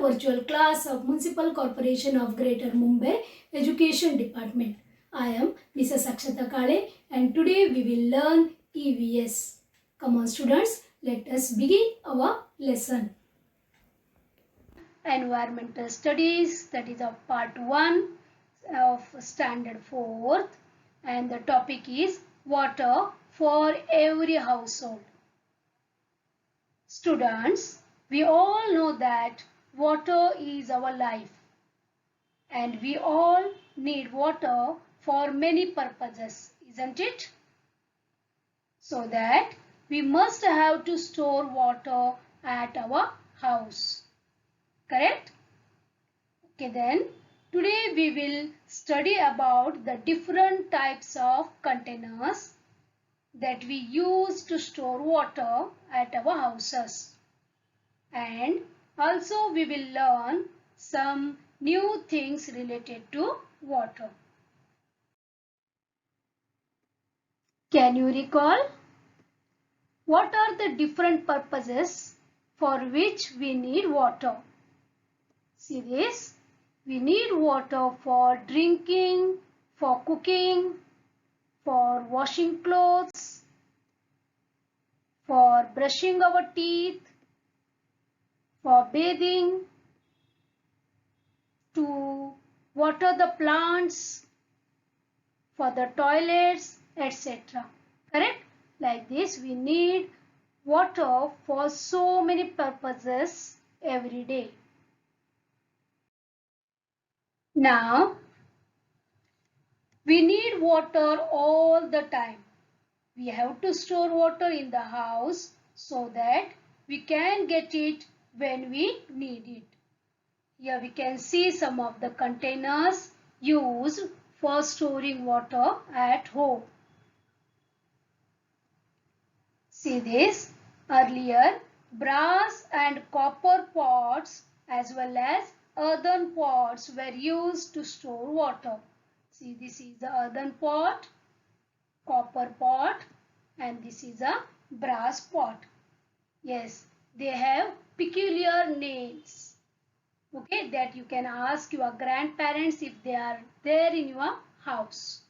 virtual class of Municipal Corporation of Greater Mumbai Education Department. I am Mrs. Akshata Kale and today we will learn EVS. Come on students, let us begin our lesson. Environmental Studies, that is of part 1 of standard 4th, and the topic is water for every household. Students, we all know that water is our life and we all need water for many purposes, isn't it? So that we must have to store water at our house. Correct? Okay, then today we will study about the different types of containers that we use to store water at our houses. And also we will learn some new things related to water. Can you recall? What are the different purposes for which we need water? See this. We need water for drinking, for cooking, for washing clothes, for brushing our teeth, for bathing, to water the plants, for the toilets, etc. Correct? Like this, we need water for so many purposes every day. Now, we need water all the time. We have to store water in the house so that we can get it when we need it. Here we can see some of the containers used for storing water at home. See this. Earlier, brass and copper pots as well as earthen pots were used to store water. See, this is the earthen pot, copper pot, and this is a brass pot. Yes, they have peculiar names. Okay, that you can ask your grandparents if they are there in your house.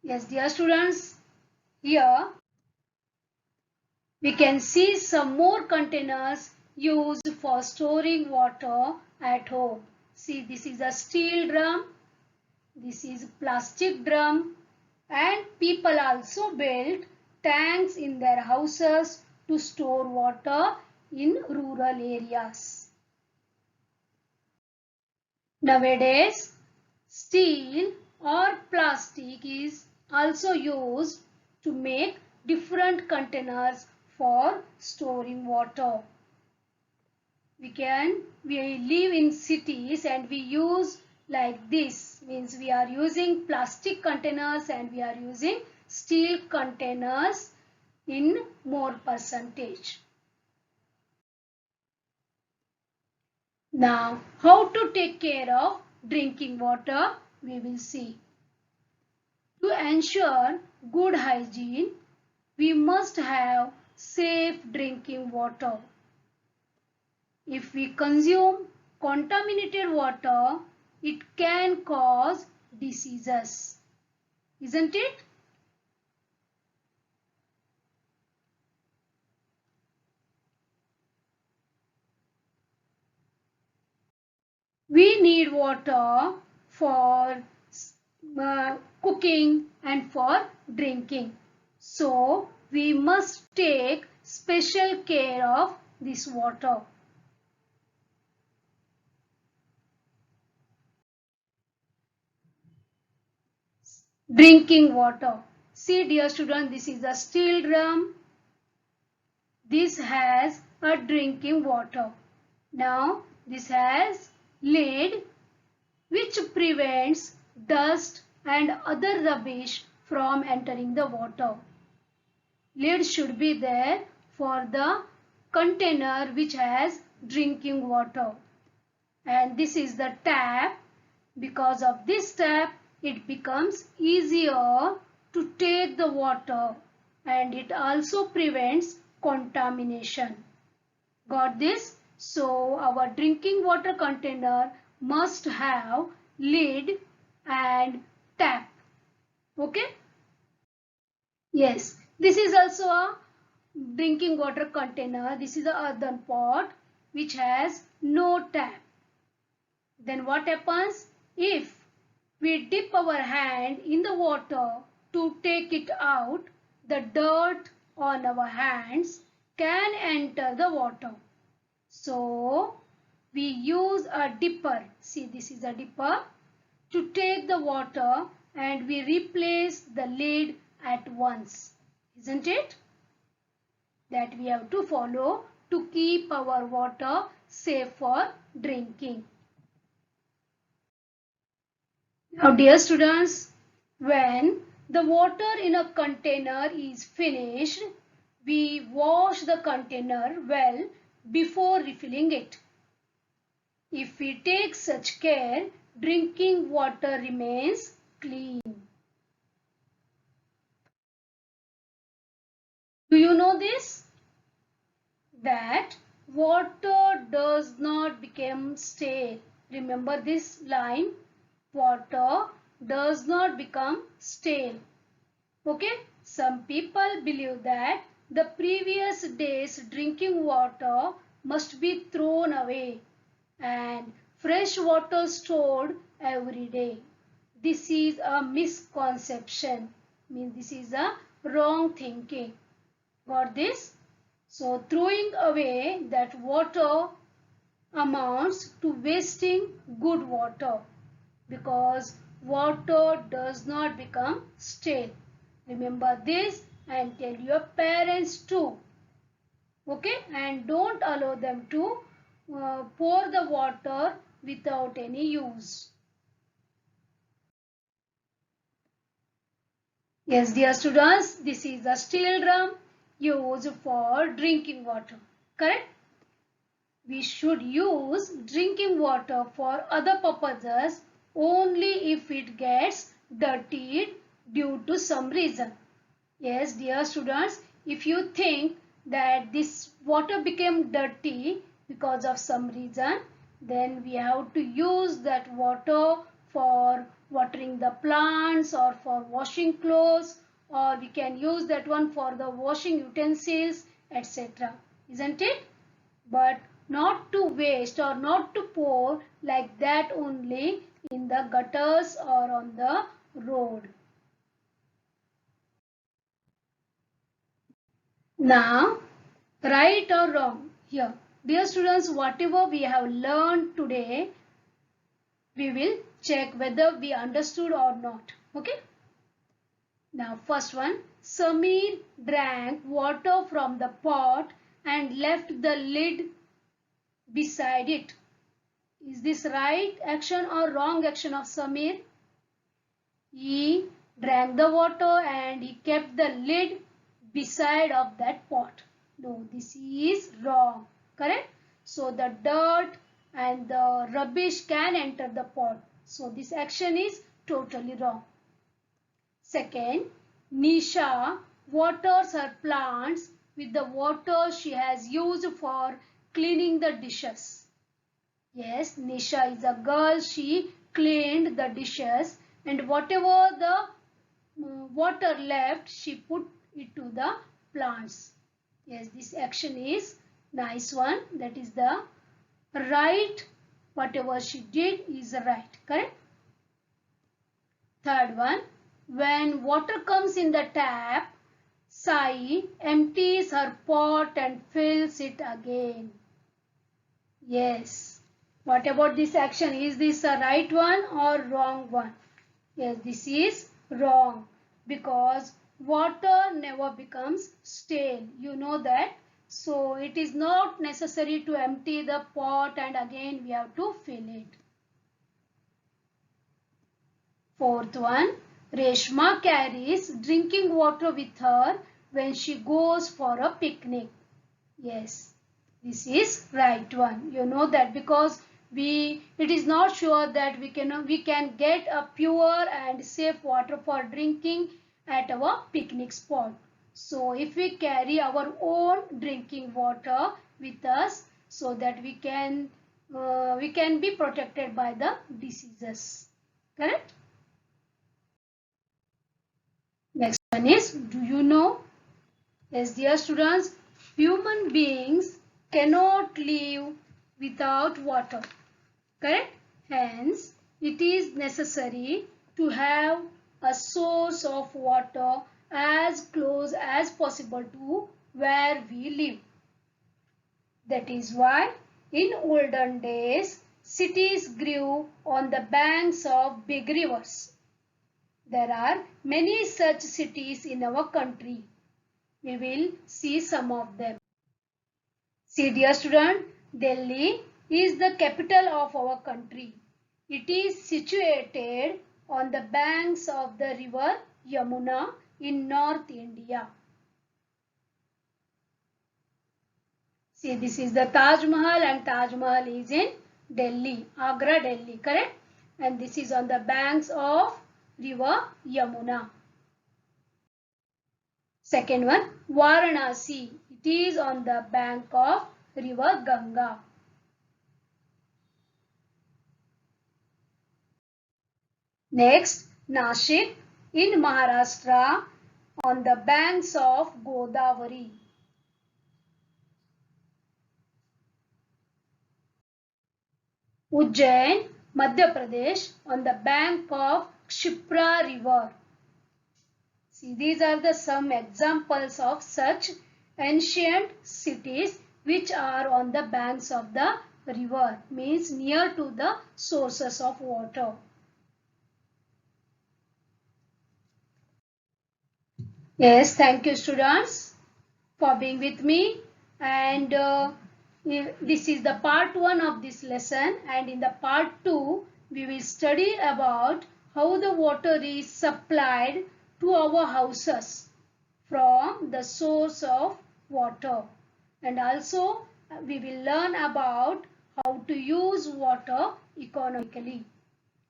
Yes, dear students, here we can see some more containers used for storing water at home. See, this is a steel drum, this is plastic drum, and people also built tanks in their houses to store water in rural areas. Nowadays, steel or plastic is also used to make different containers for storing water. We live in cities and we use like this, means we are using plastic containers and we are using steel containers in more percentage. Now, how to take care of drinking water, we will see. To ensure good hygiene, we must have safe drinking water. If we consume contaminated water, it can cause diseases, isn't it? We need water for cooking and for drinking. So, we must take special care of this water. Drinking water. See dear student, this is a steel drum. This has a drinking water. Now this has lid which prevents dust and other rubbish from entering the water. Lid should be there for the container which has drinking water. And this is the tap. Because of this tap, it becomes easier to take the water and it also prevents contamination. Got this? So our drinking water container must have lid and tap. Okay? Yes, this is also a drinking water container. This is a earthen pot which has no tap. Then what happens? If we dip our hand in the water to take it out, the dirt on our hands can enter the water. So we use a dipper. See, this is a dipper to take the water, and we replace the lid at once. Isn't it? That we have to follow to keep our water safe for drinking. Now dear students, when the water in a container is finished, we wash the container well before refilling it. If we take such care, drinking water remains clean. Do you know this? That water does not become stale. Remember this line? Water does not become stale. Okay? Some people believe that the previous day's drinking water must be thrown away and fresh water stored every day. This is a misconception. Means this is a wrong thinking. Got this? So throwing away that water amounts to wasting good water, because water does not become stale. Remember this and tell your parents too. Okay, and don't allow them to pour the water without any use. Yes, dear students, this is a steel drum used for drinking water. Correct? We should use drinking water for other purposes only if it gets dirtied due to some reason. Yes, dear students, if you think that this water became dirty because of some reason, then we have to use that water for watering the plants or for washing clothes, or we can use that one for the washing utensils, etc. Isn't it? But not to waste or not to pour like that only in the gutters or on the road. Now, right or wrong? Here, dear students, whatever we have learned today, we will check whether we understood or not. Okay? Now, first one, Samir drank water from the pot and left the lid beside it. Is this right action or wrong action of Samir? He drank the water and he kept the lid beside of that pot. No, this is wrong. Correct? So the dirt and the rubbish can enter the pot. So this action is totally wrong. Second, Nisha waters her plants with the water she has used for cleaning the dishes. Yes, Nisha is a girl. She cleaned the dishes, and whatever the water left, she put it to the plants. Yes, this action is nice one. That is the right. Whatever she did is right. Correct? Third one, when water comes in the tap, Sai empties her pot and fills it again. Yes. What about this action? Is this a right one or wrong one? Yes, this is wrong, because water never becomes stale. You know that. So it is not necessary to empty the pot and again we have to fill it. Fourth one, Reshma carries drinking water with her when she goes for a picnic. Yes, this is right one. You know that, because it is not sure that we can get a pure and safe water for drinking at our picnic spot. So if we carry our own drinking water with us, so that we can be protected by the diseases. Correct? Next one is, do you know? Yes, dear students, human beings cannot live without water. Correct? Hence, it is necessary to have a source of water as close as possible to where we live. That is why in olden days, cities grew on the banks of big rivers. There are many such cities in our country. We will see some of them. See, dear student, Delhi is the capital of our country. It is situated on the banks of the river Yamuna in North India. See, this is the Taj Mahal, and Taj Mahal is in Delhi, Agra, Delhi, correct? And this is on the banks of river Yamuna. Second one, Varanasi. It is on the bank of river Ganga. Next, Nashik in Maharashtra on the banks of Godavari. Ujjain, Madhya Pradesh on the bank of Kshipra river. See, these are the some examples of such ancient cities which are on the banks of the river, means near to the sources of water. Yes, thank you students for being with me, and this is the part 1 of this lesson, and in the part 2 we will study about how the water is supplied to our houses from the source of water, and also we will learn about how to use water economically.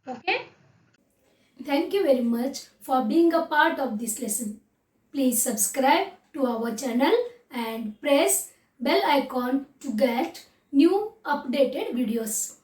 Okay? Thank you very much for being a part of this lesson. Please subscribe to our channel and press bell icon to get new updated videos.